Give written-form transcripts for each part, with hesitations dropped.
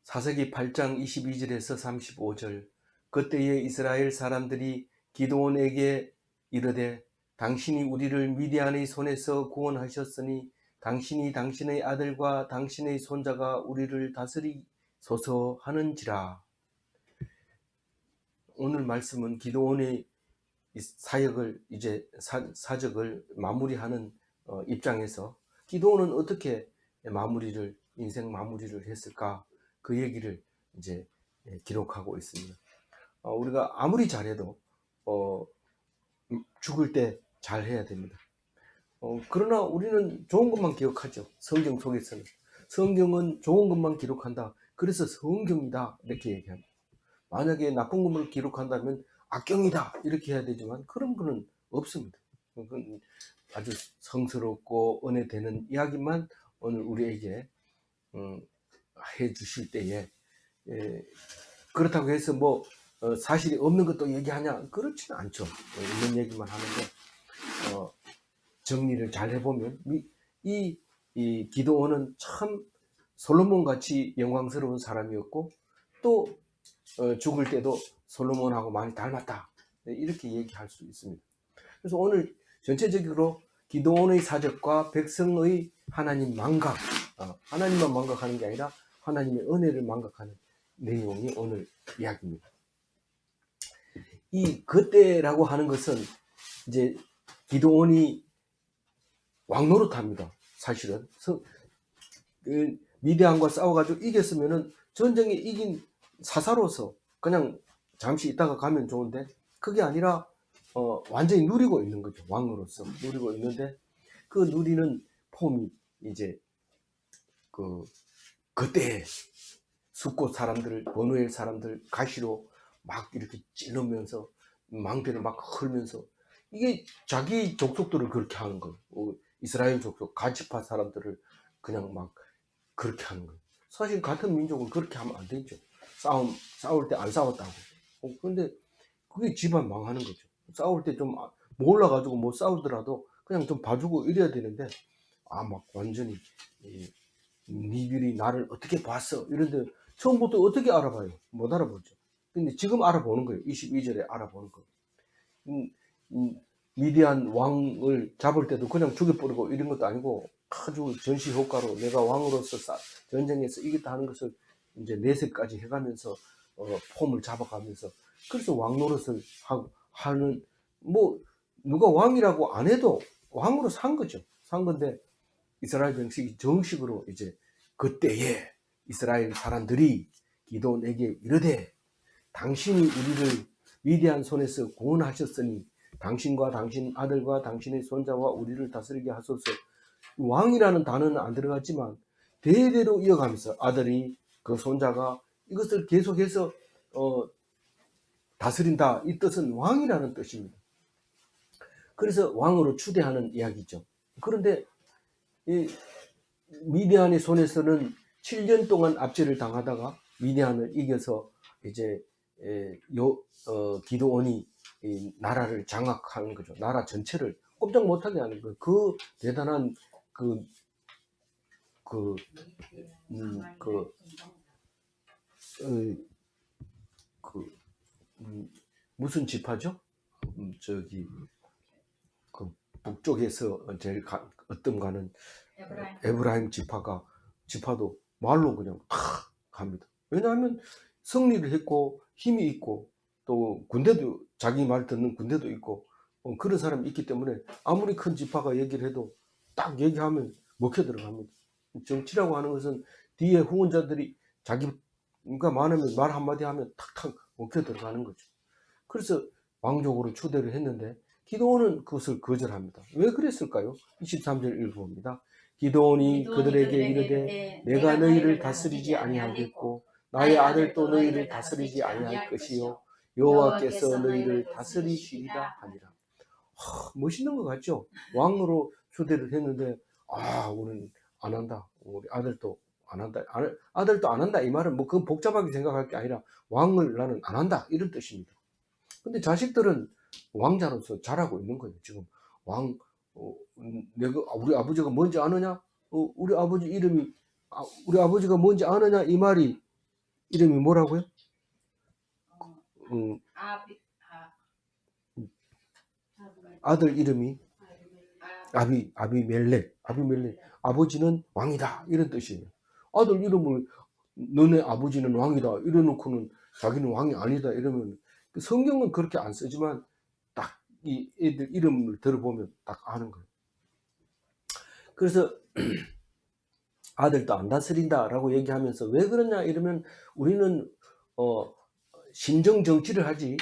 사사기 8장 22절에서 35절. 그때에 이스라엘 사람들이 기드온에게 이르되 당신이 우리를 미디안의 손에서 구원하셨으니 당신이 당신의 아들과 당신의 손자가 우리를 다스리소서 하는지라. 오늘 말씀은 기드온의 사역을 이제 사적을 마무리하는 입장에서 기드온은 어떻게 인생 마무리를 했을까, 그 얘기를 이제 기록하고 있습니다. 우리가 아무리 잘해도 죽을 때 잘해야 됩니다. 그러나 우리는 좋은 것만 기억하죠. 성경 속에서는 성경은 좋은 것만 기록한다, 그래서 성경이다 이렇게 얘기합니다. 만약에 나쁜 것을 기록한다면 악경이다 이렇게 해야 되지만 그런 거는 없습니다. 그건 아주 성스럽고 은혜되는 이야기만 오늘 우리에게 해 주실 때에, 그렇다고 해서 뭐 사실이 없는 것도 얘기하냐, 그렇지는 않죠. 있는 얘기만 하는데 정리를 잘 해보면 이 기드온은 참 솔로몬같이 영광스러운 사람이었고 또 죽을 때도 솔로몬하고 많이 닮았다 이렇게 얘기할 수 있습니다. 그래서 오늘 전체적으로 기드온의 사적과 백성의 하나님 망각, 하나님만 망각하는 게 아니라 하나님의 은혜를 망각하는 내용이 오늘 이야기입니다. 이 그때라고 하는 것은 이제 기드온이 왕노릇합니다. 사실은 미디안과 싸워가지고 이겼으면은 전쟁에 이긴 사사로서 그냥 잠시 있다가 가면 좋은데 그게 아니라 완전히 누리고 있는 거죠. 왕으로서 누리고 있는데 그 누리는 폼이 이제 그때 숫곳 사람들을, 버누엘 사람들 가시로 막 이렇게 찌르면서 망대를 막 흘면서, 이게 자기 족속들을 그렇게 하는 거예요. 이스라엘 족속 가지파 사람들을 그냥 막 그렇게 하는 거예요. 사실 같은 민족은 그렇게 하면 안 되죠. 싸울 때 안 싸웠다고. 그런데 그게 집안 망하는 거죠. 싸울 때 좀 몰라가지고 뭐 싸우더라도 그냥 좀 봐주고 이래야 되는데, 막 완전히 니들이 나를 어떻게 봤어 이런데 처음부터 어떻게 알아봐요? 못 알아보죠. 근데 지금 알아보는 거예요. 22절에 알아보는 거예요. 미디안 왕을 잡을 때도 그냥 죽여버리고 이런 것도 아니고 아주 전시 효과로 내가 왕으로서 전쟁에서 이겼다 하는 것을 이제 내세까지 해가면서 폼을 잡아가면서, 그래서 왕 노릇을 하는, 뭐 누가 왕이라고 안 해도 왕으로 산 거죠. 산 건데 이스라엘 백성이 정식으로 이제 그때에 이스라엘 사람들이 기드온에게 이르되 당신이 우리를 위대한 손에서 구원하셨으니 당신과 당신 아들과 당신의 손자와 우리를 다스리게 하소서. 왕이라는 단어는 안 들어갔지만 대대로 이어가면서 아들이 그 손자가 이것을 계속해서 다스린다, 이 뜻은 왕이라는 뜻입니다. 그래서 왕으로 추대하는 이야기죠. 그런데 이 미디안의 손에서는 7년 동안 압제를 당하다가 미디안을 이겨서 이제 기드온이 이 나라를 장악하는 거죠. 나라 전체를 꼼짝 못하게 하는 거예요. 그 대단한 무슨 지파죠? 저기 그 북쪽에서 제일 어떤가는 에브라임 지파도 말로 그냥 탁 갑니다. 왜냐하면 승리를 했고 힘이 있고 또 군대도, 자기 말 듣는 군대도 있고 그런 사람이 있기 때문에 아무리 큰 지파가 얘기를 해도 딱 얘기하면 먹혀 들어갑니다. 정치라고 하는 것은 뒤에 후원자들이 자기가 많으면 말 한마디 하면 탁탁 먹혀 들어가는 거죠. 그래서 왕족으로 추대를 했는데 기드온은 그것을 거절합니다. 왜 그랬을까요? 23절 읽어봅니다. 기드온이 그들에게 이르되 내가 너희를 다스리지 아니하겠고 나의 아들도 너희를 다스리지 아니할 것이요 여호와께서 너희를 다스리시리라 하니라. 멋있는 것 같죠? 왕으로 초대를 했는데 우리는 안 한다. 우리 아들도 안 한다. 아들도 안 한다. 이 말은 뭐 그건 복잡하게 생각할 게 아니라 왕을 나는 안 한다 이런 뜻입니다. 근데 자식들은 왕자로서 자라고 있는 거예요. 지금 내가 우리 아버지가 뭔지 아느냐? 우리 아버지 이름이 우리 아버지가 뭔지 아느냐? 이 말이 이름이 뭐라고요? 아들 이름이 아비멜렉. 아버지는 왕이다 이런 뜻이에요. 아들 이름을 너네 아버지는 왕이다 이래놓고는 자기는 왕이 아니다 이러면, 성경은 그렇게 안 쓰지만 딱 이 애들 이름을 들어보면 딱 아는 거예요. 그래서 아들도 안 다스린다 라고 얘기하면서 왜 그러냐 이러면, 우리는 신정 정치를 하지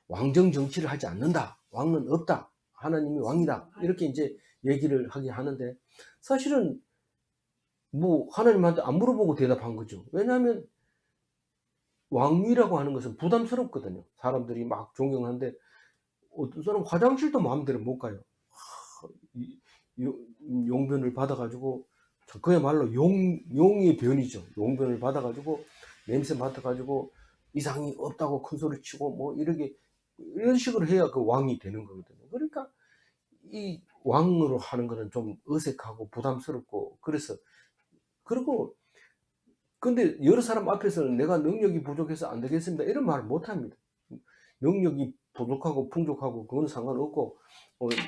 왕정 정치를 하지 않는다. 왕은 없다. 하나님이 왕이다. 이렇게 이제 얘기를 하게 하는데, 사실은 뭐 하나님한테 안 물어보고 대답한 거죠. 왜냐하면 왕위라고 하는 것은 부담스럽거든요. 사람들이 막 존경하는데 어떤 사람 화장실도 마음대로 못 가요. 용변을 받아가지고, 그야말로 용의 변이죠. 용변을 받아가지고 냄새 맡아가지고 이상이 없다고 큰 소리 치고 뭐 이런 식으로 해야 그 왕이 되는 거거든요. 그러니까 이 왕으로 하는 거는 좀 어색하고 부담스럽고, 그래서, 그리고 근데 여러 사람 앞에서는 내가 능력이 부족해서 안 되겠습니다 이런 말을 못 합니다. 능력이 부족하고 풍족하고 그건 상관없고,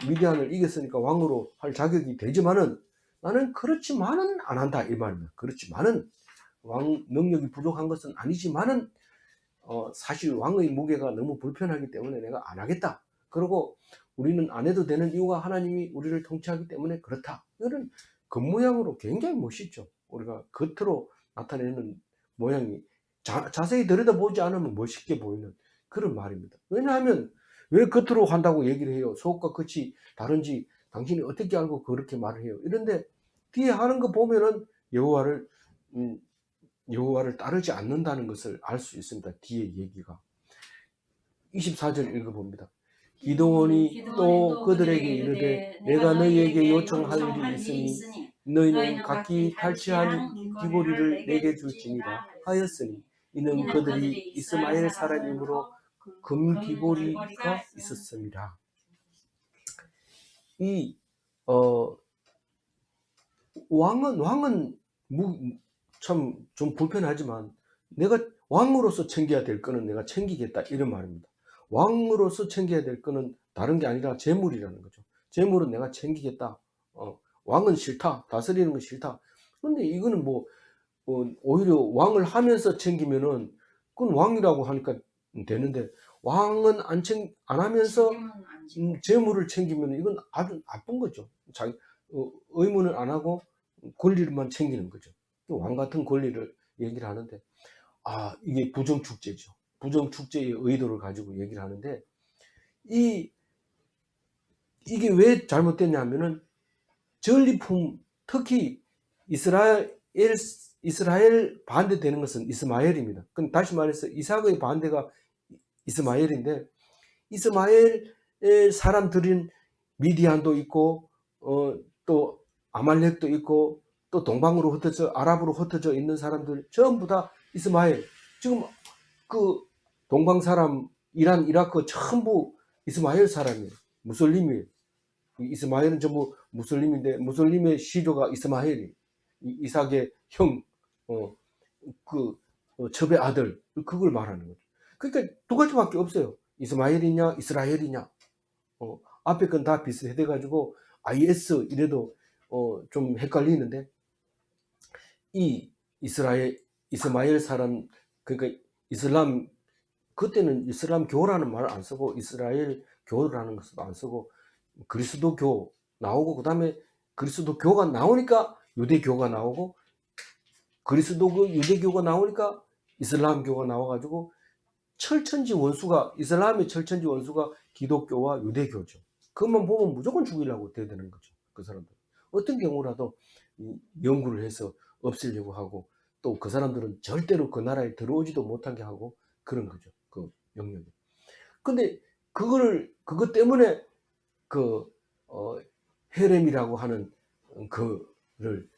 미디안을 이겼으니까 왕으로 할 자격이 되지만은 나는 그렇지만은 안 한다 이 말입니다. 그렇지만은 왕 능력이 부족한 것은 아니지만은 사실 왕의 무게가 너무 불편하기 때문에 내가 안 하겠다. 그리고 우리는 안 해도 되는 이유가 하나님이 우리를 통치하기 때문에 그렇다. 이런 겉모양으로 굉장히 멋있죠. 우리가 겉으로 나타내는 모양이 자세히 들여다보지 않으면 멋있게 보이는 그런 말입니다. 왜냐하면 왜 겉으로 한다고 얘기를 해요? 속과 겉이 다른지 당신이 어떻게 알고 그렇게 말을 해요? 이런데 뒤에 하는 거 보면은 여호와를 따르지 않는다는 것을 알 수 있습니다. 뒤에 얘기가. 24절 읽어봅니다. 기드온이 또 그들에게 이르되 내가 너희에게 요청할 일이 있으니 너희는 각기 탈취한 귀고리를 내게 줄지니라 하였으니, 이는 그들이 이스마엘 사람이므로 금 귀고리가 있었습니다. 이 왕은 참 좀 불편하지만 내가 왕으로서 챙겨야 될 거는 내가 챙기겠다 이런 말입니다. 왕으로서 챙겨야 될 거는 다른 게 아니라 재물이라는 거죠. 재물은 내가 챙기겠다. 왕은 싫다. 다스리는 건 싫다. 근데 이거는 오히려 왕을 하면서 챙기면은 그건 왕이라고 하니까 되는데, 왕은 안 하면서 재물을 챙기면 이건 아주 나쁜 거죠. 자기 의무는 안 하고 권리만 챙기는 거죠. 왕 같은 권리를 얘기를 하는데, 이게 부정축제죠. 부정축제의 의도를 가지고 얘기를 하는데, 이게 왜 잘못됐냐면은 전리품, 특히 이스라엘 반대되는 것은 이스마엘입니다. 그럼 다시 말해서 이삭의 반대가 이스마엘인데, 이스마엘 사람들인 미디안도 있고 또 아말렉도 있고 또 동방으로 흩어져 아랍으로 흩어져 있는 사람들 전부 다 이스마엘. 지금 그 동방 사람, 이란, 이라크 전부 이스마엘 사람이에요. 무슬림이에요. 이스마엘은 전부 무슬림인데 무슬림의 시조가 이스마엘이, 이삭의 형, 첩의 아들, 그걸 말하는 거죠. 그러니까 두 가지밖에 없어요. 이스마엘이냐 이스라엘이냐. 앞에 건 다 비슷해 가지고 IS 이래도 좀 헷갈리는데, 이 이스마엘 사람, 그러니까 이슬람, 그때는 이슬람 교라는 말을 안 쓰고 이스라엘 교라는 것도 안 쓰고 그리스도교 나오고, 그 다음에 그리스도교가 나오니까 유대교가 나오고, 그리스도교 유대교가 나오니까 이슬람교가 나와가지고 철천지 원수가, 이슬람의 철천지 원수가 기독교와 유대교죠. 그것만 보면 무조건 죽이려고 대드는 거죠. 그 사람들 어떤 경우라도 연구를 해서 없애려고 하고, 또 그 사람들은 절대로 그 나라에 들어오지도 못하게 하고 그런 거죠. 그 영역이. 근데 그것 때문에 헤렘이라고 하는 그를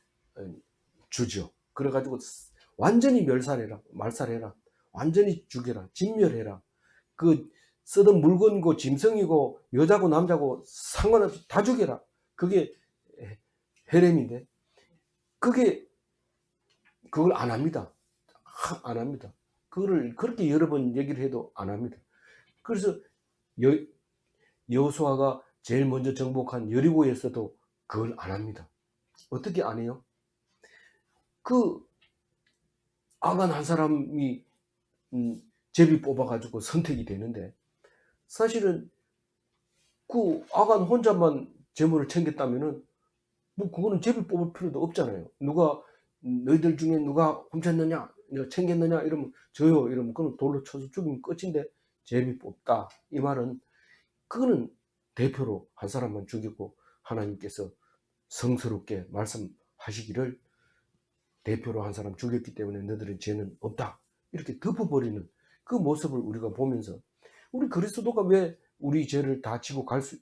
주죠. 그래가지고 완전히 말살해라, 완전히 죽여라, 진멸해라. 그 쓰던 물건이고 짐승이고 여자고 남자고 상관없이 다 죽여라. 그게 헤렘인데, 그걸 안 합니다. 안 합니다. 그거를 그렇게 여러 번 얘기를 해도 안 합니다. 그래서 여호수아가 제일 먼저 정복한 여리고에서도 그걸 안 합니다. 어떻게 안 해요? 그 아간 한 사람이 제비 뽑아가지고 선택이 되는데, 사실은 그 아간 혼자만 재물을 챙겼다면은 뭐 그거는 제비 뽑을 필요도 없잖아요. 누가 너희들 중에 누가 훔쳤느냐, 챙겼느냐 이러면 저요 이러면 그건 돌로 쳐서 죽이면 끝인데, 제비 뽑다 이 말은 그거는 대표로 한 사람만 죽이고 하나님께서 성스럽게 말씀하시기를 대표로 한 사람 죽였기 때문에 너희들은 죄는 없다 이렇게 덮어버리는 그 모습을 우리가 보면서, 우리 그리스도가 왜 우리 죄를 다 지고 갈 수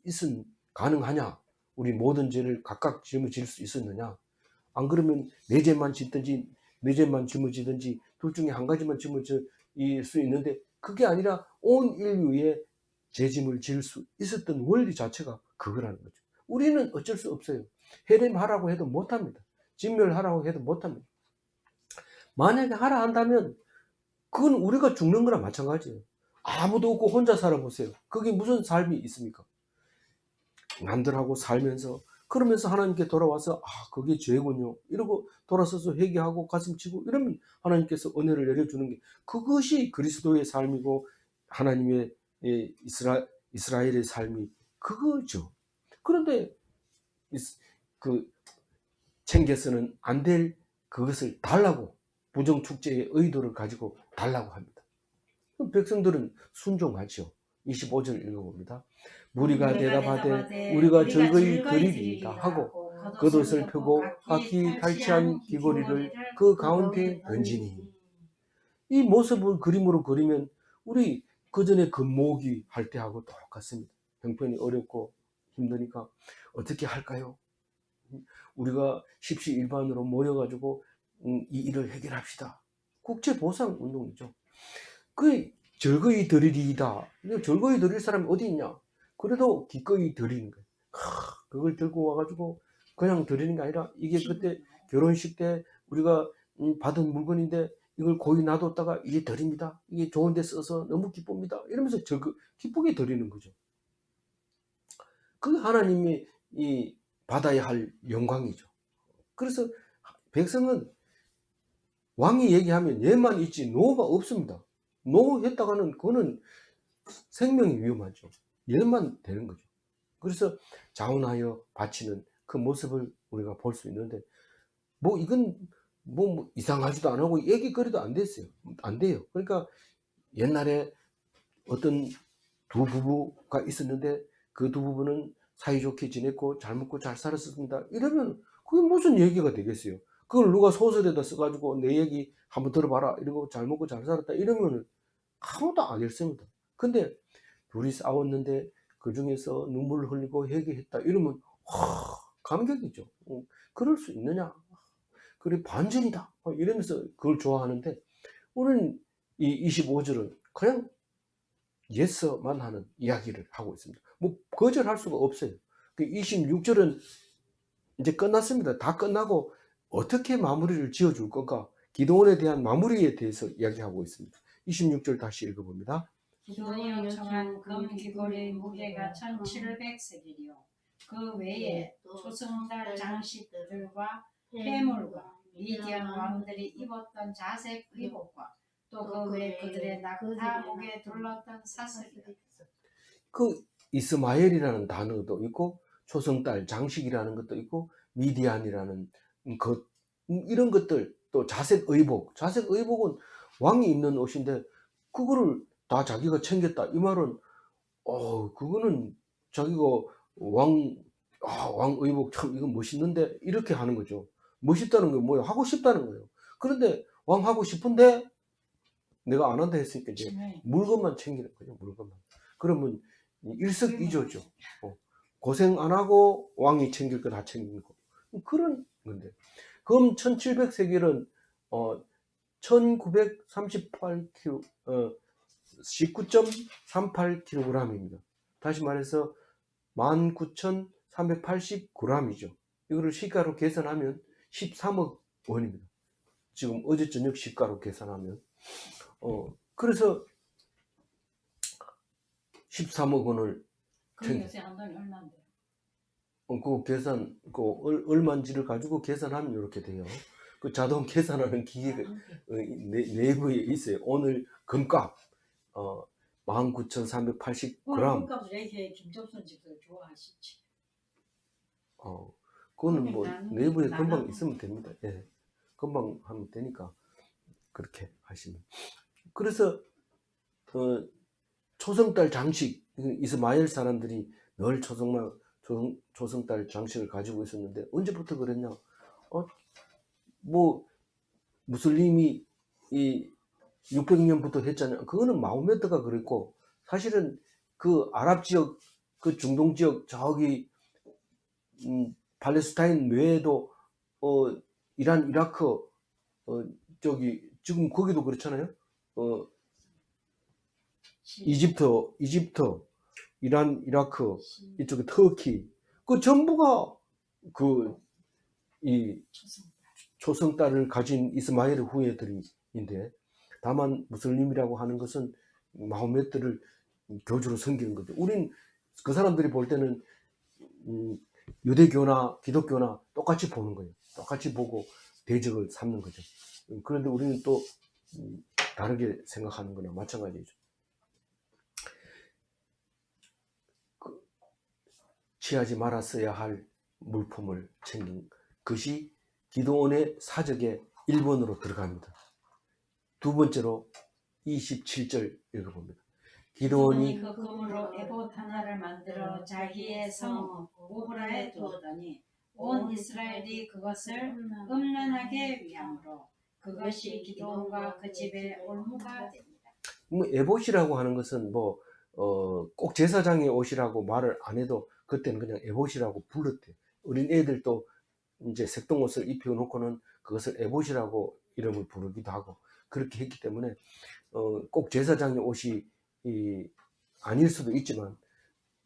가능하냐, 우리 모든 죄를 각각 짊어질 수 있었느냐, 안 그러면 내 죄만 짓든지 내 죄만 짊어지든지 둘 중에 한 가지만 짊어질 수 있는데, 그게 아니라 온 인류의 죄짐을 질 수 있었던 원리 자체가 그거라는 거죠. 우리는 어쩔 수 없어요. 해림하라고 해도 못합니다. 진멸하라고 해도 못합니다. 만약에 하라 한다면 그건 우리가 죽는 거랑 마찬가지예요. 아무도 없고 혼자 살아보세요. 그게 무슨 삶이 있습니까? 남들하고 살면서, 그러면서 하나님께 돌아와서 그게 죄군요 이러고 돌아서서 회개하고 가슴 치고 이러면 하나님께서 은혜를 내려주는 게, 그것이 그리스도의 삶이고 하나님의 이스라엘의 삶이 그거죠. 그런데 그 챙겨서는 안 될 그것을 달라고, 부정축제의 의도를 가지고 달라고 합니다. 그럼 백성들은 순종하죠. 25절 읽어봅니다. 무리가 대답하되 우리가 즐거이 드리리이다 하고 겉옷을 펴고 각기 탈취한 귀고리를 그 가운데 던지니. 이 모습을 그림으로 그리면 우리 그전에 금모으기 할 때하고 똑같습니다. 형편이 어렵고 힘드니까 어떻게 할까요? 우리가 십시일반으로 모여가지고 이 일을 해결합시다. 국제보상운동이죠. 그 즐거이 드리리이다. 즐거이 드릴 사람이 어디 있냐? 그래도 기꺼이 드리는 거예요. 그걸 들고 와가지고 그냥 드리는 게 아니라, 이게 그때 결혼식 때 우리가 받은 물건인데 이걸 고이 놔뒀다가 이게 드립니다. 이게 좋은 데 써서 너무 기쁩니다. 이러면서 기쁘게 드리는 거죠. 그게 하나님이 받아야 할 영광이죠. 그래서 백성은 왕이 얘기하면 얘만 있지 노가 없습니다. 노 했다가는 그거는 생명이 위험하죠. 얘만 되는 거죠. 그래서 자원하여 바치는 그 모습을 우리가 볼 수 있는데, 뭐 이건 뭐 이상하지도 안 하고 얘기거리도 안 됐어요. 안 돼요. 그러니까 옛날에 어떤 두 부부가 있었는데 그 두 부부는 사이좋게 지냈고 잘 먹고 잘 살았습니다. 이러면 그게 무슨 얘기가 되겠어요? 그걸 누가 소설에다 써가지고 내 얘기 한번 들어봐라 이러고 잘 먹고 잘 살았다 이러면 아무도 안 읽습니다. 근데 둘이 싸웠는데 그 중에서 눈물을 흘리고 회개했다 이러면 감격이죠. 그럴 수 있느냐? 그래 반전이다 이러면서 그걸 좋아하는데, 우리는 이 25절은 그냥 예서만 하는 이야기를 하고 있습니다. 뭐 거절할 수가 없어요. 그 26절은 이제 끝났습니다. 다 끝나고 어떻게 마무리를 지어줄 건가, 기도원에 대한 마무리에 대해서 이야기하고 있습니다. 26절 다시 읽어봅니다. 기도원이 요청한 금 귀고리 무게가 1700세겔이요 그 외에 조승달 장식들과 해물과 미디안 왕들이 입었던 자색 의복과 또 그 외 그들의 낙타 목에 둘렀던 사슬이다. 그 이스마엘이라는 단어도 있고 초승달 장식이라는 것도 있고 미디안이라는 것, 이런 것들, 또 자색 의복은 왕이 입는 옷인데 그거를 다 자기가 챙겼다 이 말은 그거는 자기가 왕 의복 참 이거 멋있는데 이렇게 하는 거죠. 멋있다는 게 뭐예요? 하고 싶다는 거예요. 그런데 왕 하고 싶은데 내가 안 한다 했으니까 이제 물건만 챙기는 거죠. 물건만. 그러면 일석이조죠. 고생 안 하고 왕이 챙길 거 다 챙기는 거. 그런 건데. 그럼 1700세겔은 1938kg, 19.38kg입니다. 다시 말해서 19,380g이죠. 이거를 시가로 계산하면 13억 원입니다. 지금 어제 저녁 시가로 계산하면 그래서 13억 원을 그 요새 한 돈이 얼마인데? 그 계산 얼마인지를 가지고 계산하면 이렇게 돼요. 그 자동 계산하는 기계가 내부에 있어요. 오늘 금값 19,380g. 금값을 얘기해. 김접선 집도 좋아하시지. 그거는 뭐 내부에 금방 있으면 됩니다. 예, 금방 하면 되니까 그렇게 하시면. 그래서 초승달 장식, 이스마엘 사람들이 늘 초승달 장식을 가지고 있었는데 언제부터 그랬냐? 뭐 무슬림이 이 600년부터 했잖아요. 그거는 마호메트가 그랬고, 사실은 그 아랍 지역, 그 중동 지역 저기 팔레스타인 외에도 이란, 이라크 저기 지금 거기도 그렇잖아요. 이집트, 이란, 이라크 이쪽에 터키 그 전부가 그 이 초승달을 가진 이스마엘 후예들인데, 다만 무슬림이라고 하는 것은 마호메트를 교주로 섬기는 거죠. 우린 그 사람들이 볼 때는 유대교나 기독교나 똑같이 보는 거예요. 똑같이 보고 대적을 삼는 거죠. 그런데 우리는 또 다르게 생각하는 거나 마찬가지죠. 취하지 말았어야 할 물품을 챙긴 것이 기도원의 사적의 1번으로 들어갑니다. 두 번째로 27절 읽어봅니다. 기도원이 그 금으로 에봇 하나를 만들어 자기의 성 오브라에 두었더니 온 이스라엘이 그것을 음란하게 위함으로 그것이 기도원과 그 집의 올무가 됩니다. 에봇이라고 하는 것은 꼭 제사장의 옷이라고 말을 안 해도 그때는 그냥 에봇이라고 불렀대요. 어린 애들도 이제 색동옷을 입혀놓고는 그것을 에봇이라고 이름을 부르기도 하고 그렇게 했기 때문에 꼭 제사장의 옷이 아닐 수도 있지만,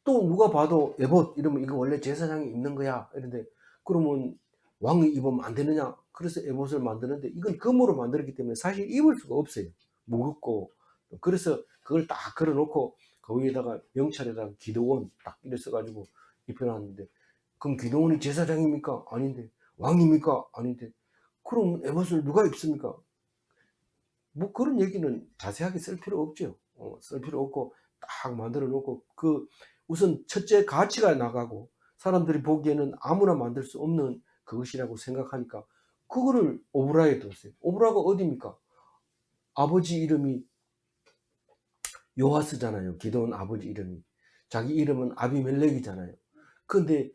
또 누가 봐도 에봇 이러면 이거 원래 제사장이 입는 거야 이런데, 그러면 왕이 입으면 안 되느냐? 그래서 에봇을 만드는데 이건 금으로 만들었기 때문에 사실 입을 수가 없어요. 무겁고. 그래서 그걸 딱 걸어놓고 거기에다가 명찰에다가 기도원 딱 이래 써가지고 입혀놨는데, 그럼 기도원이 제사장입니까? 아닌데. 왕입니까? 아닌데. 그럼 에봇을 누가 입습니까? 뭐 그런 얘기는 자세하게 쓸 필요 없죠. 쓸 필요 없고 딱 만들어 놓고, 우선 첫째 가치가 나가고 사람들이 보기에는 아무나 만들 수 없는 그것이라고 생각하니까 그거를 오브라에 뒀어요. 오브라가 어디입니까? 아버지 이름이 요아스잖아요. 기도원 아버지 이름이. 자기 이름은 아비멜렉이잖아요. 근데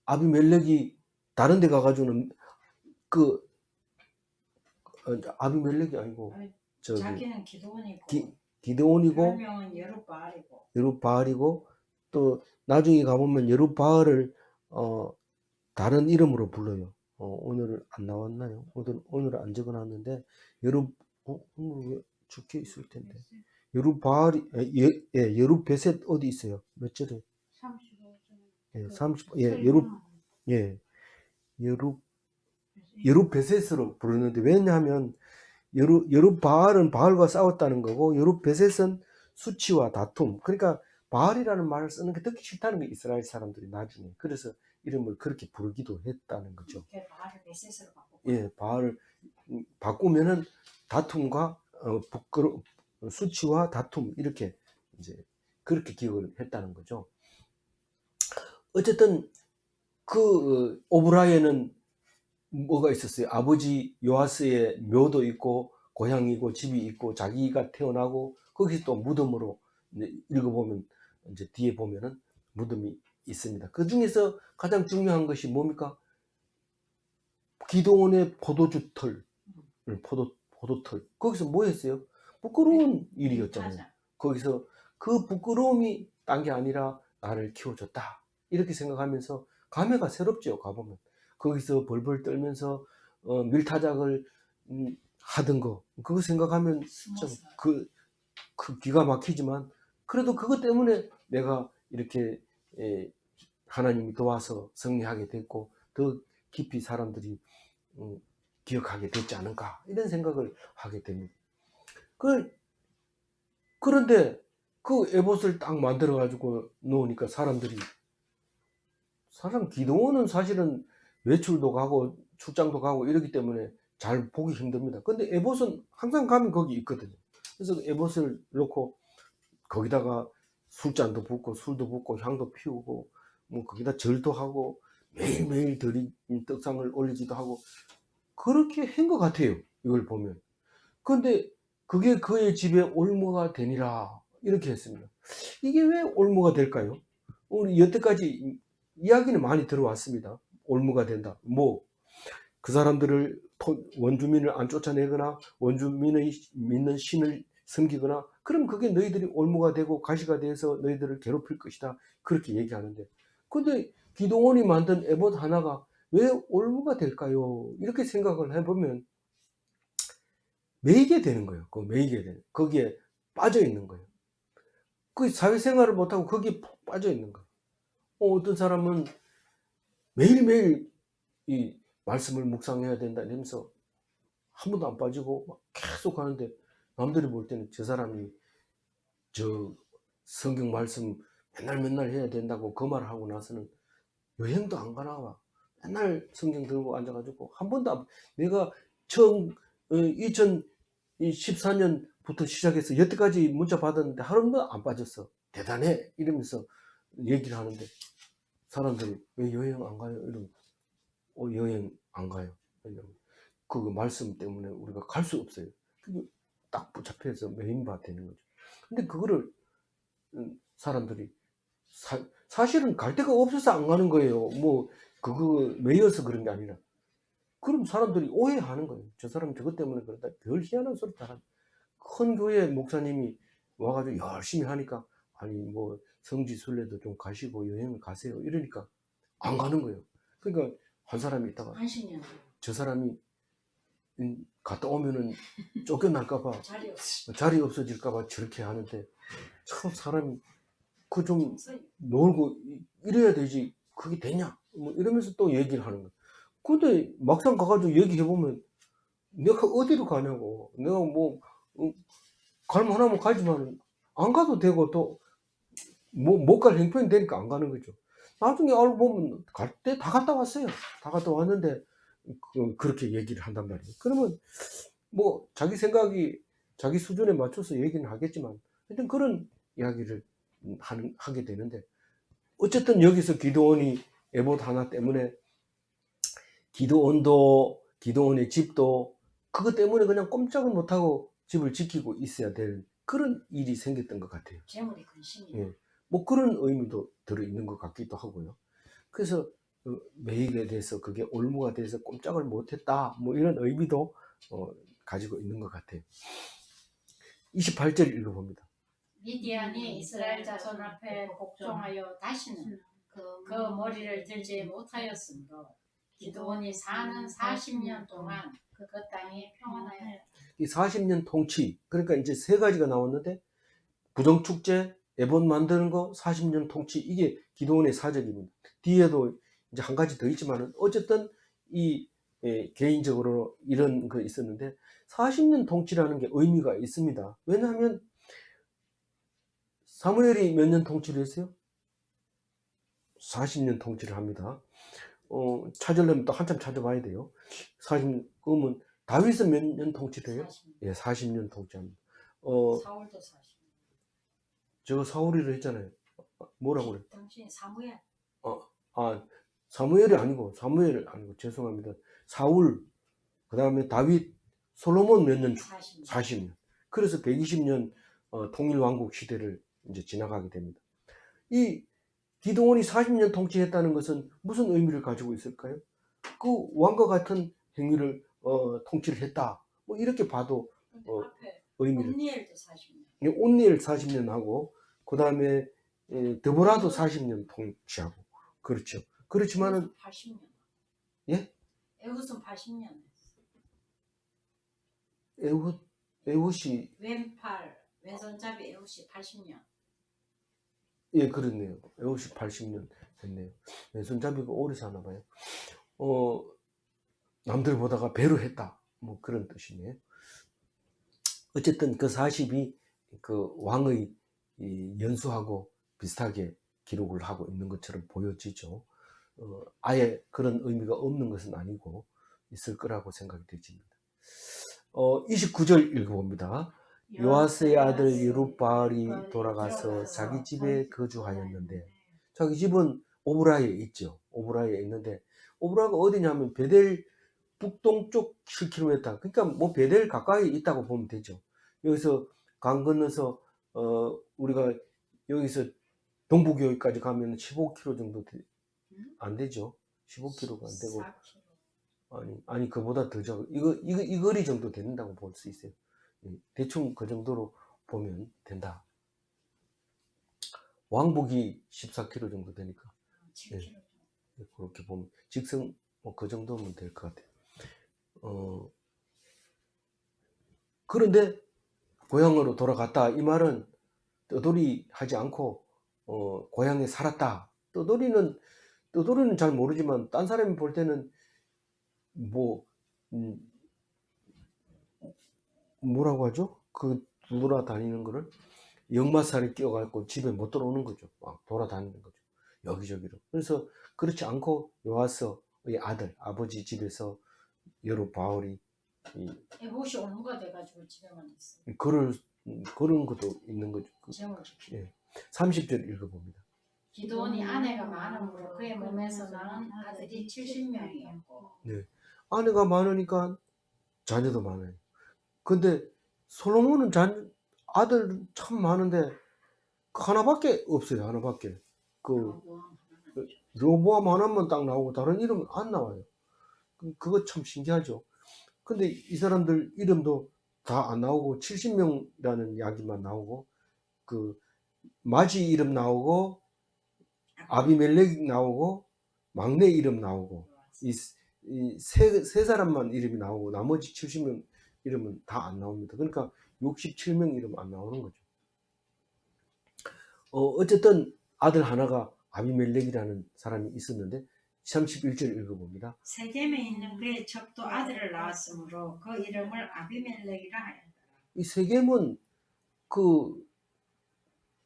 아비멜렉이 다른 데 가가지고는 아비멜렉이 아니고 자기는 기도원이고 기드온이고 별명은 여룻바알이고 또 나중에 가보면 여룻바알을 다른 이름으로 불러요. 오늘 안 나왔나요? 오늘 안 적어놨는데 오늘 왜 적혀 있을 텐데. 여룻바알이 여룻베셋 어디 있어요? 몇 절에? 35절. 30. 여룻베셋으로 부르는데, 왜냐하면 여룻바알은 바알과 싸웠다는 거고 여룻베셋은 수치와 다툼, 그러니까 바알이라는 말을 쓰는 게 듣기 싫다는 게 이스라엘 사람들이 나중에, 그래서 이름을 그렇게 부르기도 했다는 거죠. 바알을 베셋으로 바꾸고. 예, 바알을 바꾸면은 다툼과 수치와 다툼 이렇게 이제 그렇게 기억을 했다는 거죠. 어쨌든 그 오브라에는 뭐가 있었어요? 아버지 요아스의 묘도 있고 고향이고 집이 있고 자기가 태어나고 거기서 또 무덤으로 읽어보면 이제 뒤에 보면은 무덤이 있습니다. 그 중에서 가장 중요한 것이 뭡니까? 기도원의 포도주털, 포도털. 거기서 뭐 했어요? 부끄러운 일이었잖아요. 거기서 그 부끄러움이 딴 게 아니라 나를 키워줬다. 이렇게 생각하면서 감회가 새롭죠. 가보면. 거기서 벌벌 떨면서 밀타작을 하던 거, 그거 생각하면 좀 그 기가 막히지만, 그래도 그것 때문에 내가 이렇게 하나님이 도와서 승리하게 됐고 더 깊이 사람들이 기억하게 됐지 않은가 이런 생각을 하게 됩니다. 그런데 그 에봇을 딱 만들어 가지고 놓으니까 사람 기도원은 사실은 외출도 가고 출장도 가고 이러기 때문에 잘 보기 힘듭니다. 근데 에봇은 항상 가면 거기 있거든요. 그래서 에봇을 놓고 거기다가 술잔도 붓고 술도 붓고 향도 피우고 뭐 거기다 절도 하고 매일매일 떡상을 올리기도 하고 그렇게 한 것 같아요. 이걸 보면. 그런데 그게 그의 집에 올무가 되니라 이렇게 했습니다. 이게 왜 올무가 될까요? 우리 여태까지 이야기는 많이 들어왔습니다. 올무가 된다. 뭐 그 사람들을 원주민을 안 쫓아내거나 원주민의 믿는 신을 섬기거나 그럼 그게 너희들이 올무가 되고 가시가 돼서 너희들을 괴롭힐 것이다. 그렇게 얘기하는데 근데 기도원이 만든 에봇 하나가 왜 올무가 될까요? 이렇게 생각을 해보면 매이게 되는 거예요. 매이게 되는 거기에 빠져 있는 거예요. 그 사회생활을 못하고 거기에 푹 빠져 있는 거예요. 어떤 사람은 매일매일 이 말씀을 묵상해야 된다 이러면서 한 번도 안 빠지고 막 계속 하는데 남들이 볼 때는 저 사람이 저 성경 말씀 맨날 해야 된다고 그 말을 하고 나서는 여행도 안 가나 봐. 맨날 성경 들고 앉아가지고 한 번도 내가 처음 2014년부터 시작해서 여태까지 문자 받았는데 하루도 안 빠졌어. 대단해 이러면서 얘기를 하는데 사람들이 왜 여행 안 가요? 이러면 여행 안 가요. 그 말씀 때문에 우리가 갈 수 없어요. 그게 딱 붙잡혀서 메인바 되는 거죠. 근데 그거를 사람들이 사실은 갈 데가 없어서 안 가는 거예요. 뭐 그거 매여서 그런 게 아니라. 그럼 사람들이 오해하는 거예요. 저 사람 저것 때문에 그렇다. 별 희한한 소리 다. 큰 교회 목사님이 와가지고 열심히 하니까 아니 뭐 성지순례도 좀 가시고 여행을 가세요. 이러니까 안 가는 거예요. 그러니까 한 사람이 있다가 저 사람이 갔다 오면은 쫓겨날까봐 자리 없어질까봐 저렇게 하는데 참 사람이 그 좀 놀고 이래야 되지 그게 되냐 뭐 이러면서 또 얘기를 하는 거야. 근데 막상 가가지고 얘기해보면 내가 어디로 가냐고 내가 뭐 갈만하면 가지만 안 가도 되고 또 뭐 못 갈 형편이 되니까 안 가는 거죠. 나중에 알고 보면 갈 때 다 갔다 왔어요. 다 갔다 왔는데 그렇게 얘기를 한단 말이에요. 그러면 뭐 자기 생각이 자기 수준에 맞춰서 얘기는 하겠지만 하여튼 그런 이야기를 하게 되는데 어쨌든 여기서 기도원이 에봇 하나 때문에 기도원의 집도 그것 때문에 그냥 꼼짝을 못하고 집을 지키고 있어야 될 그런 일이 생겼던 것 같아요. 재물이 근심이. 예. 뭐 그런 의미도 들어있는 것 같기도 하고요. 그래서 매일에 대해서 그게 올무가 돼서 꼼짝을 못했다 뭐 이런 의미도 가지고 있는 것 같아요. 28절 읽어봅니다. 미디안이 이스라엘 자손 앞에 복종하여 다시는 그 머리를 들지 못하였으므로 기드온이 사는 40년 동안 그 땅이 평안하였다. 이 40년 통치 그러니까 이제 세 가지가 나왔는데 부정축제, 에봇 만드는 거, 40년 통치 이게 기드온의 사적입니다. 뒤에도 이제 한 가지 더 있지만은 어쨌든 이 개인적으로 이런 거 있었는데 40년 통치라는 게 의미가 있습니다. 왜냐하면 사무엘이 몇 년 통치를 했어요? 40년 통치를 합니다. 찾으려면 또 한참 찾아봐야 돼요. 40년, 그러면 다윗은 몇 년 통치를 해요? 40년. 예, 40년 통치합니다. 사울도 40년. 제가 사울이라 했잖아요. 뭐라고 그래? 당신 사무엘. 사무엘이 아니고, 죄송합니다. 사울, 그 다음에 다윗, 솔로몬 몇 년? 40년. 40년. 그래서 120년 통일왕국 시대를 이제 지나가게 됩니다. 이 기드온이 40년 통치했다는 것은 무슨 의미를 가지고 있을까요? 그 왕과 같은 행위를 통치를 했다. 뭐 이렇게 봐도 의미를. 온니엘도 40년. 온니엘 40년 하고 그 다음에 드보라도 40년 통치하고 그렇죠. 그렇지만은 80년. 예? 에훗은 80년. 에훗이 왼손잡이 에훗이 80년. 예, 그렇네요. 에훗이 80년 됐네요. 왼손잡이가 오래 사나 봐요. 남들 보다가 배려했다. 뭐 그런 뜻이네요. 어쨌든 그 40이 그 왕의 이 연수하고 비슷하게 기록을 하고 있는 것처럼 보여지죠. 아예 그런 의미가 없는 것은 아니고 있을 거라고 생각이 되집니다. 29절 읽어봅니다. 요아스의 아들 여룹바알이 돌아가서 자기 집에 거주하였는데, 자기 집은 오브라에 있죠. 오브라에 있는데, 오브라가 어디냐면 베델 북동쪽 7km, 그러니까 뭐 베델 가까이 있다고 보면 되죠. 여기서 강 건너서 우리가 여기서 동부교회까지 가면 15km 정도 안 되죠. 15km가 안 되고, 4km. 아니 그보다 더 적어. 이 거리 정도 된다고 볼 수 있어요. 대충 그 정도로 보면 된다. 왕복이 14km 정도 되니까 7km. 그렇게 보면 직선 뭐 그 정도면 될 것 같아요. 그런데 고향으로 돌아갔다, 이 말은 떠돌이 하지 않고 고향에 살았다. 떠돌이는 잘 모르지만 딴 사람이 볼 때는 뭐 뭐라고 하죠? 그 돌아다니는 거를 역마살이 끼어갖고 집에 못 들어오는 거죠. 막 돌아다니는 거죠. 여기저기로. 그래서 그렇지 않고 요아스의 아들, 아버지 집에서 여룹바알이 에봇이 옹호가 돼가지고 집에만 있어. 그런 것도 있는 거죠. 제목을 지키고. 예. 30절 읽어봅니다. 기드온이 아내가 많으므로 그의 몸에서 나는 아들이 70명이었고. 네. 아내가 많으니까 자녀도 많아요. 근데 솔로몬은 아들 참 많은데 그 하나밖에 없어요. 하나밖에. 그 르호보암 하나만 딱 나오고 다른 이름은 안 나와요. 그거 참 신기하죠. 근데 이 사람들 이름도 다 안 나오고 70명이라는 이야기만 나오고, 그 마지 이름 나오고 아비멜렉 나오고 막내 이름 나오고 이 세 사람만 이름이 나오고 나머지 70명 이름은 다 안 나옵니다. 그러니까 67명 이름 안 나오는 거죠. 어쨌든 아들 하나가 아비멜렉이라는 사람이 있었는데 31절 읽어봅니다. 세겜에 있는 그의 첩도 아들을 낳았으므로 그 이름을 아비멜렉이라 하였더라. 이 세겜은 그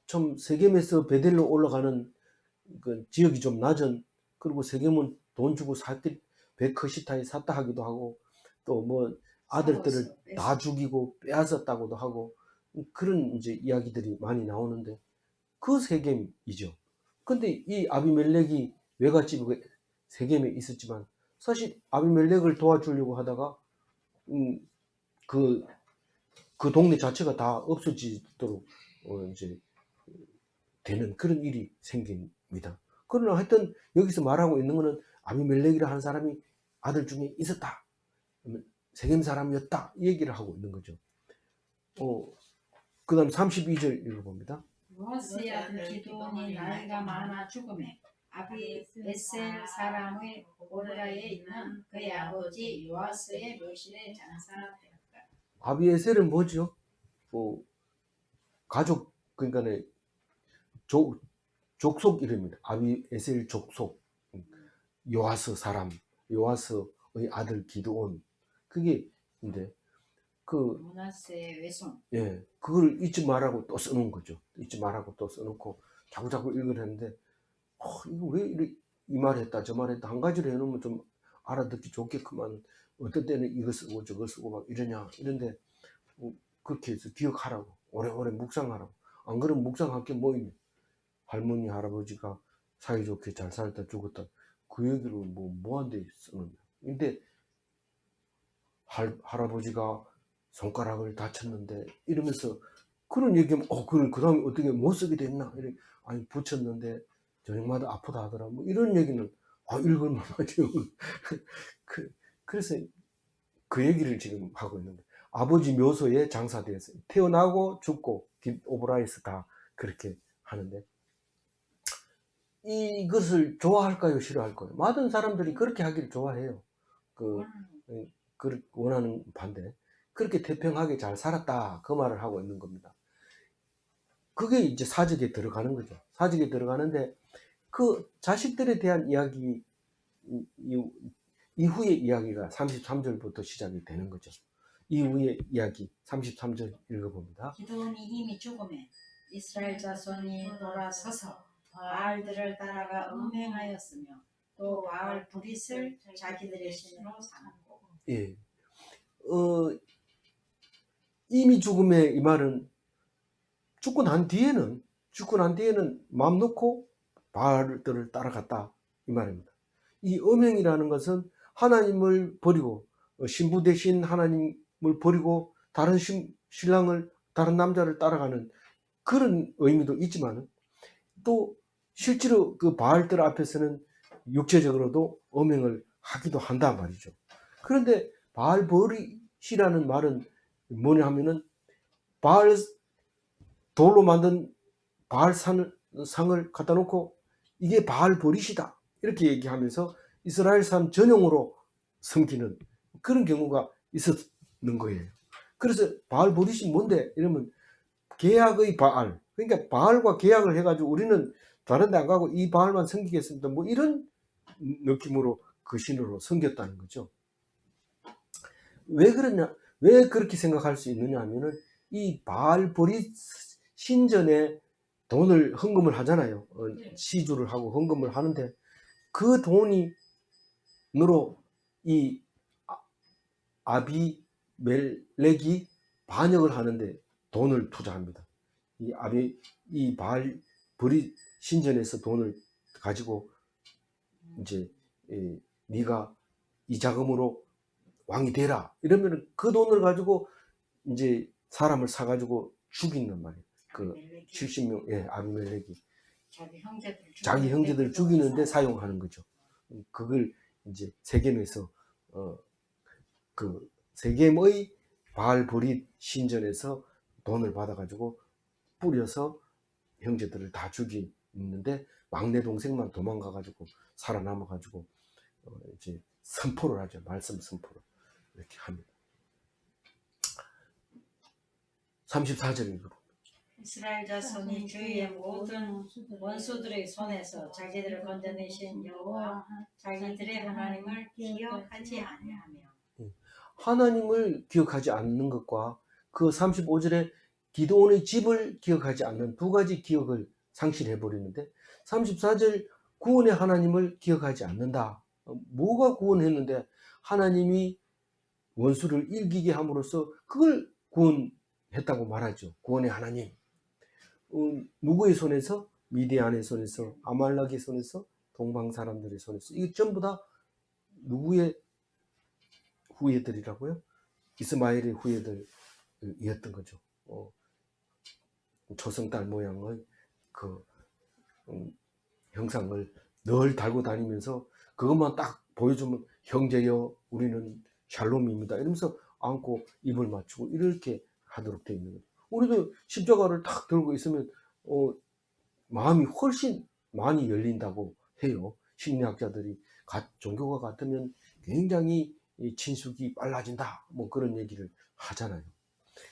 좀 세겜에서 베델로 올라가는 그 지역이 좀 낮은, 그리고 세겜은 돈 주고 베크시타에 샀다 하기도 하고, 또 뭐 아들들을 다 죽이고 빼앗았다고도 하고, 그런 이제 이야기들이 많이 나오는데 그 세겜이죠. 근데 이 아비멜렉이 외갓집에 세겜에 있었지만 사실 아비멜렉을 도와주려고 하다가 그 동네 자체가 다 없어지도록 이제 되는 그런 일이 생깁니다. 그러나 하여튼 여기서 말하고 있는 것은 아비멜렉이라 하는 사람이 아들 중에 있었다, 세겜 사람이었다, 이 얘기를 하고 있는 거죠. 그 다음 32절 읽어봅니다. 요아스의 아들 기드온이 나이가 많아 죽음에 아비에셀 사람의 오브라에 있는 그의 아버지 요아스의 묘실에 장사되었다. 아비에셀은 뭐죠? 가족, 그러니까 족속 이름입니다. 아비에셀 족속. 요아스 사람, 요아스의 아들 기드온. 그게 이제 므낫세의 외손. 예, 그걸 잊지 말라고 또 써놓은 거죠. 잊지 말라고 또 써놓고 자꾸자꾸 읽으려는데 이거 왜 이 말했다 저 말했다 한 가지를 해놓으면 좀 알아듣기 좋겠구만, 어떤 때는 이거 쓰고 저거 쓰고 막 이러냐 이런데, 그렇게 해서 기억하라고, 오래오래 묵상하라고. 안 그러면 묵상할 게 뭐 있냐. 할머니 할아버지가 사이좋게 잘 살다 죽었다, 그 얘기를 뭐한데 쓰느냐. 근데 할아버지가 손가락을 다쳤는데 이러면서 그런 얘기하면 그래 그 다음에 어떻게 못 쓰게 됐나 이래. 아니 붙였는데 저녁마다 아프다 하더라, 뭐 이런 얘기는 읽을만 하죠. 그래서 그 얘기를 지금 하고 있는데, 아버지 묘소에 장사되었어요. 태어나고 죽고 오브라이스 다 그렇게 하는데, 이것을 좋아할까요 싫어할까요? 많은 사람들이 그렇게 하기를 좋아해요. 원하는 반대, 그렇게 태평하게 잘 살았다, 그 말을 하고 있는 겁니다. 그게 이제 사직에 들어가는 거죠. 사직에 들어가는데 그 자식들에 대한 이야기, 이후의 이야기가 33절부터 시작이 되는 거죠. 이후의 이야기 33절 읽어봅니다. 기드온이 이미 죽음에 이스라엘 자손이 돌아서서 바알들을 따라가 음행하였으며 또 바알 브릿을 자기들의 신으로 삼고. 예. 이미 죽음에 이 말은 죽고 난 뒤에는 마음 놓고 바알들을 따라갔다 이 말입니다. 이 음행이라는 것은 하나님을 버리고 신부 대신 하나님을 버리고 다른 신랑을 다른 남자를 따라가는 그런 의미도 있지만 또 실제로 그 바알들 앞에서는 육체적으로도 음행을 하기도 한단 말이죠. 그런데 바알 버릿이라는 말은 뭐냐 하면은 바알 돌로 만든 바알 상을 갖다 놓고 이게 바알 버릿이다 이렇게 얘기하면서 이스라엘 사람 전용으로 섬기는 그런 경우가 있었는 거예요. 그래서 바알 버릿이 뭔데 이러면 계약의 바알, 그러니까 바알과 계약을 해가지고 우리는 다른 데 안 가고 이 바알만 섬기겠습니다 뭐 이런 느낌으로 그 신으로 섬겼다는 거죠. 왜 그러냐, 왜 그렇게 생각할 수 있느냐 하면은 이 바알 버릿 신전에 돈을 헌금을 하잖아요. 시주를 하고 헌금을 하는데 그 돈으로 이 아비멜렉이 반역을 하는데 돈을 투자합니다. 이 바알 버릿 신전에서 돈을 가지고 이제 네가 이 자금으로 왕이 되라 이러면 그 돈을 가지고 이제 사람을 사가지고 죽이는 말이에요. 그 70명 아비멜렉이 자기 형제들 죽이는데 사용하는 거죠. 그걸 이제 세겜에서 그 세겜의 바알 버릿 신전에서 돈을 받아가지고 뿌려서 형제들을 다 죽이는데 막내 동생만 도망가가지고 살아남아가지고 이제 선포를 하죠. 말씀 선포를 이렇게 합니다. 34절입니다. 이스라엘 자손이 주위의 모든 원수들의 손에서 자기들을 건져내신 여호와 자기들의 하나님을 기억하지 아니하며. 하나님을 기억하지 않는 것과 그 35절에 기드온의 집을 기억하지 않는 두 가지 기억을 상실해 버리는데 34절 구원의 하나님을 기억하지 않는다. 뭐가 구원했는데 하나님이 원수를 이기게 함으로써 그걸 구원했다고 말하죠. 구원의 하나님. 누구의 손에서? 미디안의 손에서, 아말렉의 손에서, 동방 사람들의 손에서. 이거 전부 다 누구의 후예들이라고요? 이스마엘의 후예들이었던 거죠. 초승달 모양의 그 형상을 늘 달고 다니면서 그것만 딱 보여주면 형제여 우리는 샬롬입니다 이러면서 안고 입을 맞추고 이렇게 하도록 되어 있는 거죠. 우리도 십자가를 탁 들고 있으면 마음이 훨씬 많이 열린다고 해요. 심리학자들이 종교가 같으면 굉장히 친숙이 빨라진다 뭐 그런 얘기를 하잖아요.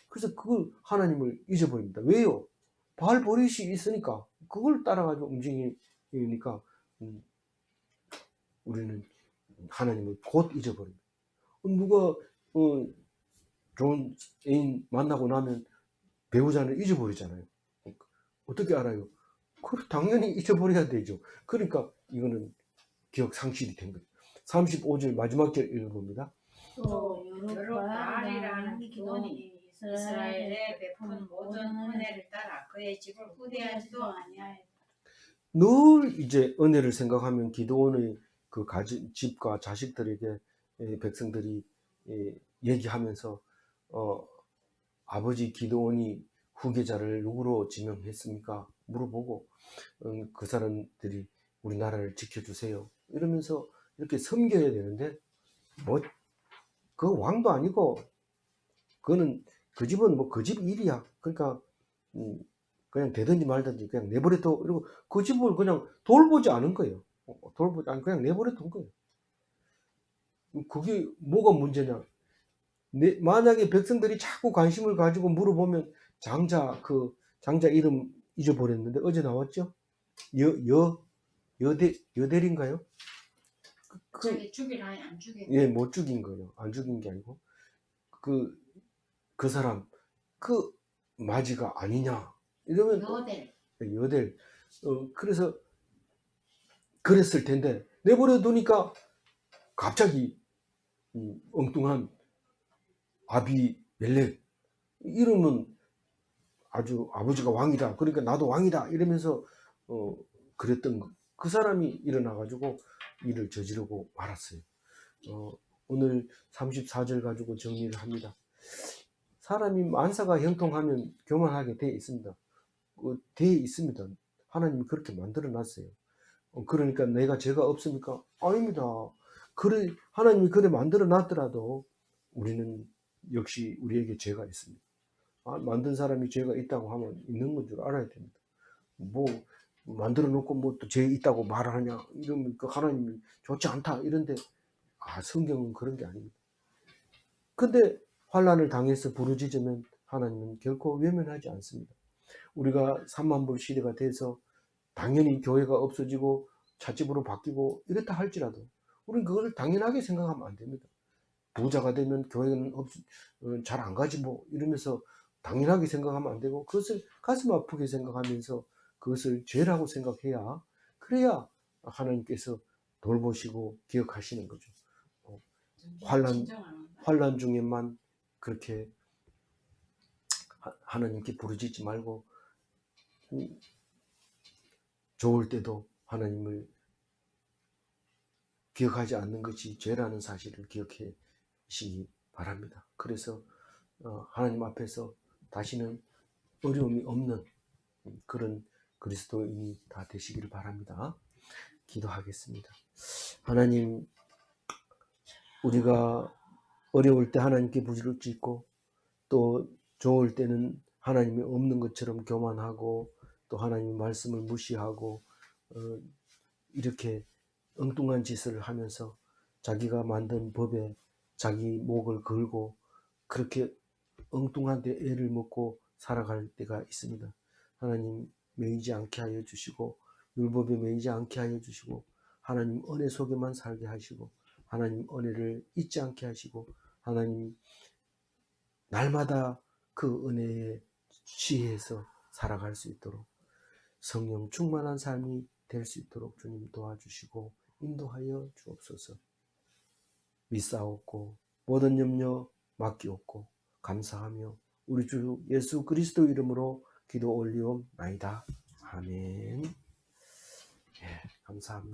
그래서 그걸 하나님을 잊어버립니다. 왜요? 바알 버릿이 있으니까 그걸 따라가지고 움직이니까 우리는 하나님을 곧 잊어버립니다. 누가 좋은 애인 만나고 나면 배우자를 잊어버리잖아요. 어떻게 알아요? 그걸 당연히 잊어버려야 되죠. 그러니까 이거는 기억 상실이 된 거죠. 35절 마지막 절 읽어봅니다. 또 여룻바알이라는 기드온이 이스라엘에 베푼 모든 은혜를 따라 그의 집을 후대하지도 아니하였다. 늘 이제 은혜를 생각하면 기드온의 그 집과 자식들에게 백성들이 얘기하면서 아버지 기드온이 후계자를 누구로 지명했습니까? 물어보고 그 사람들이 우리나라를 지켜주세요 이러면서 이렇게 섬겨야 되는데 뭐 그 왕도 아니고 그거는 그 집은 뭐 그 집 일이야. 그러니까 그냥 되든지 말든지 그냥 내버려둬 이러고 그 집을 그냥 돌보지 않은 거예요. 돌보지 않고 그냥 내버려둔 거예요. 그게 뭐가 문제냐? 만약에 백성들이 자꾸 관심을 가지고 물어보면 장자 이름 잊어버렸는데 어제 나왔죠? 여대리인가요? 자기 죽이라 하니 안 죽인 예, 못 죽인 거예요. 안 죽인 게 아니고 그 사람 그 마지가 아니냐 이러면 여델 그래서 그랬을 텐데 내버려 두니까 갑자기 엉뚱한 아비멜렉 이러면 아주 아버지가 왕이다. 그러니까 나도 왕이다. 이러면서 그랬던 거. 그 사람이 일어나 가지고 일을 저지르고 말았어요. 오늘 34절 가지고 정리를 합니다. 사람이 만사가 형통하면 교만하게 돼 있습니다. 돼 있습니다. 하나님이 그렇게 만들어 놨어요. 그러니까 내가 죄가 없습니까? 아닙니다. 그래 하나님이 그래 만들어 놨더라도 우리는 역시 우리에게 죄가 있습니다. 만든 사람이 죄가 있다고 하면 있는 건 줄 알아야 됩니다. 뭐 만들어 놓고 뭐 또 죄 있다고 말하냐 이러면 그 하나님이 좋지 않다 이런데 성경은 그런 게 아닙니다. 근데 환난을 당해서 부르짖으면 하나님은 결코 외면하지 않습니다. 우리가 3만 불 시대가 돼서 당연히 교회가 없어지고 찻집으로 바뀌고 이렇다 할지라도 우리는 그걸 당연하게 생각하면 안 됩니다. 부자가 되면 교회는 잘 안 가지 뭐 이러면서 당연하게 생각하면 안 되고 그것을 가슴 아프게 생각하면서 그것을 죄라고 생각해야 그래야 하나님께서 돌보시고 기억하시는 거죠. 환난 중에만 그렇게 하나님께 부르짖지 말고 좋을 때도 하나님을 기억하지 않는 것이 죄라는 사실을 기억하시기 바랍니다. 그래서 하나님 앞에서 다시는 어려움이 없는 그런 그리스도인이 다 되시기를 바랍니다. 기도하겠습니다. 하나님, 우리가 어려울 때 하나님께 부르짖고 또 좋을 때는 하나님이 없는 것처럼 교만하고 또 하나님의 말씀을 무시하고 이렇게 엉뚱한 짓을 하면서 자기가 만든 법에 자기 목을 걸고 그렇게 엉뚱한 데 애를 먹고 살아갈 때가 있습니다. 하나님 매이지 않게 하여 주시고 율법에 매이지 않게 하여 주시고 하나님 은혜 속에만 살게 하시고 하나님 은혜를 잊지 않게 하시고 하나님 날마다 그 은혜에 취해서 살아갈 수 있도록 성령 충만한 삶이 될 수 있도록 주님 도와주시고 인도하여 주옵소서. 믿사옵고 모든 염려 맡기옵고 감사하며 우리 주 예수 그리스도 이름으로 기도 올리옵나이다. 아멘. 예, 감사합니다.